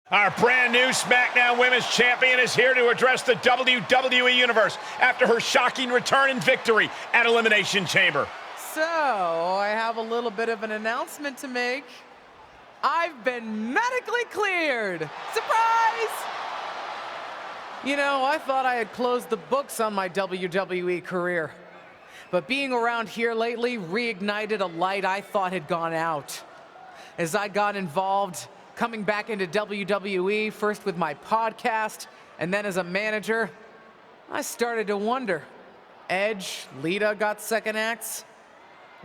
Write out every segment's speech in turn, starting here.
Our brand new SmackDown Women's Champion is here to address the WWE Universe after her shocking return and victory at Elimination Chamber. So, I have a little bit of an announcement to make. I've been medically cleared! Surprise! You know, I thought I had closed the books on my WWE career. But being around here lately reignited a light I thought had gone out. As I got involved, coming back into WWE, first with my podcast, and then as a manager, I started to wonder, Edge, Lita got second acts?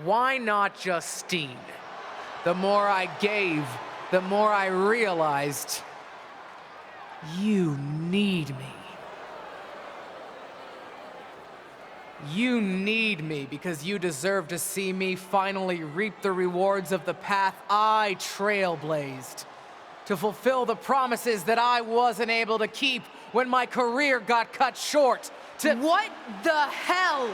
Why not just Steen? The more I gave, the more I realized, you need me. You need me because you deserve to see me finally reap the rewards of the path I trailblazed, to fulfill the promises that I wasn't able to keep when my career got cut short. What the hell?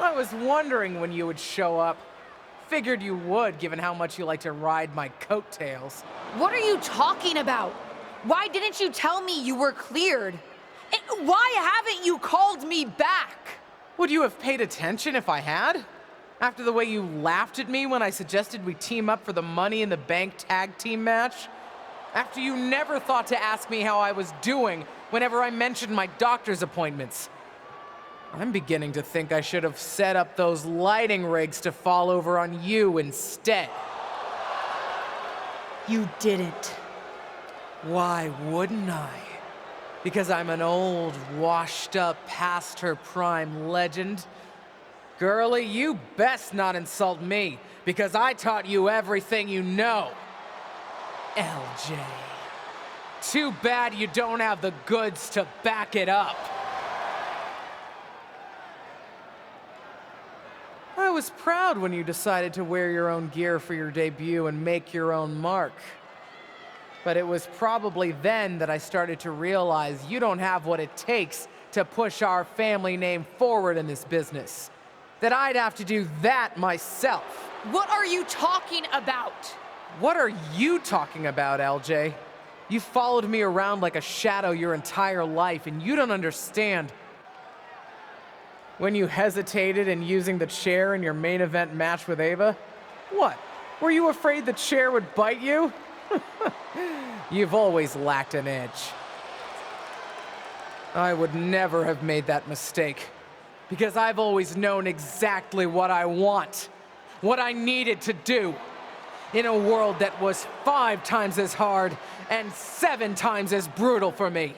I was wondering when you would show up. Figured you would, given how much you like to ride my coattails. What are you talking about? Why didn't you tell me you were cleared? And why haven't you called me back? Would you have paid attention if I had? After the way you laughed at me when I suggested we team up for the Money in the Bank tag team match? After you never thought to ask me how I was doing whenever I mentioned my doctor's appointments? I'm beginning to think I should have set up those lighting rigs to fall over on you instead. You didn't. Why wouldn't I? Because I'm an old, washed-up, past-her-prime legend? Girlie, you best not insult me, because I taught you everything you know. LJ. Too bad you don't have the goods to back it up. I was proud when you decided to wear your own gear for your debut and make your own mark. But it was probably then that I started to realize you don't have what it takes to push our family name forward in this business. That I'd have to do that myself. What are you talking about? What are you talking about, LJ? You followed me around like a shadow your entire life, and you don't understand. When you hesitated in using the chair in your main event match with Ava, what? Were you afraid the chair would bite you? You've always lacked an edge. I would never have made that mistake, because I've always known exactly what I want, what I needed to do, in a world that was 5 times as hard and 7 times as brutal for me.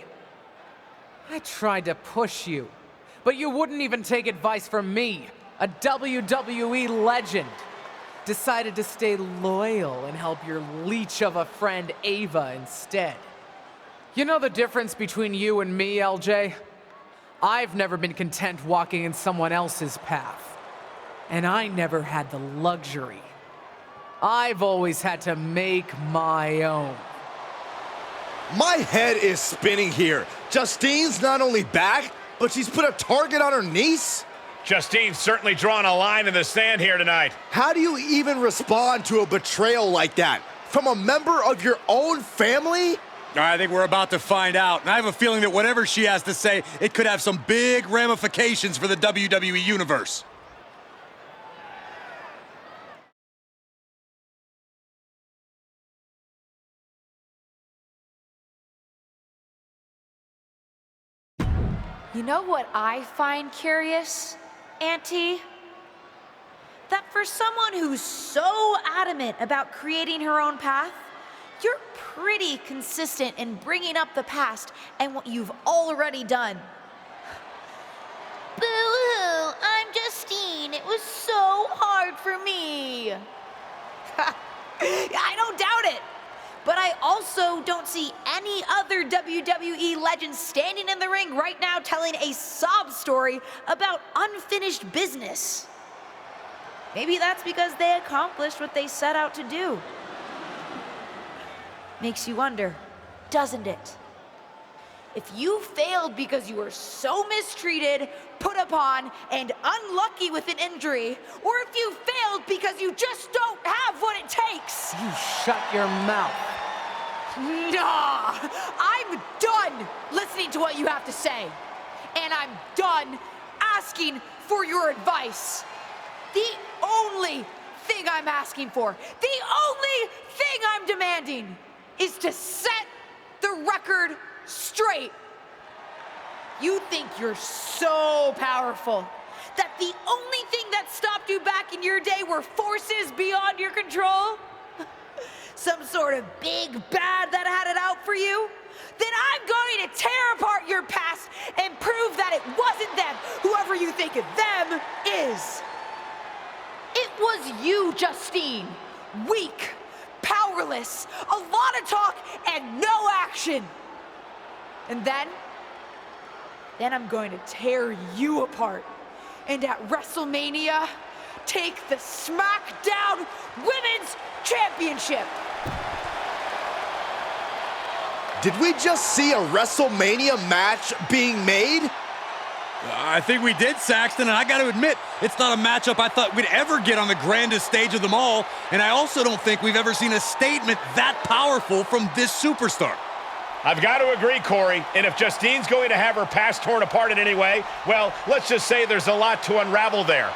I tried to push you, but you wouldn't even take advice from me, a WWE legend. Decided to stay loyal and help your leech of a friend Ava instead. You know the difference between you and me, LJ? I've never been content walking in someone else's path. And I never had the luxury. I've always had to make my own. My head is spinning here. Justine's not only back, but she's put a target on her niece? Justine's certainly drawn a line in the sand here tonight. How do you even respond to a betrayal like that? From a member of your own family? I think we're about to find out, and I have a feeling that whatever she has to say, it could have some big ramifications for the WWE Universe. You know what I find curious, Auntie? That for someone who's so adamant about creating her own path, you're pretty consistent in bringing up the past and what you've already done. Boo-hoo, I'm Justine. It was so hard for me. I don't doubt it. But I also don't see any other WWE legends standing in the ring right now telling a sob story about unfinished business. Maybe that's because they accomplished what they set out to do. Makes you wonder, doesn't it? If you failed because you were so mistreated, put upon, and unlucky with an injury, or if you failed because you just don't have what it takes. You shut your mouth. Nah, I'm done listening to what you have to say. And I'm done asking for your advice. The only thing I'm asking for, the only thing I'm demanding is to set the record straight. You think you're so powerful that the only thing that stopped you back in your day were forces beyond your control? Some sort of big bad that had it out for you? Then I'm going to tear apart your past and prove that it wasn't them, whoever you think them is. It was you, Justine. Weak, powerless, a lot of talk and no action. And then I'm going to tear you apart. And at WrestleMania, take the SmackDown Women's Championship. Did we just see a WrestleMania match being made? I think we did, Saxton, and I got to admit, it's not a matchup I thought we'd ever get on the grandest stage of them all, and I also don't think we've ever seen a statement that powerful from this superstar. I've got to agree, Corey, and if Justine's going to have her past torn apart in any way, well, let's just say there's a lot to unravel there.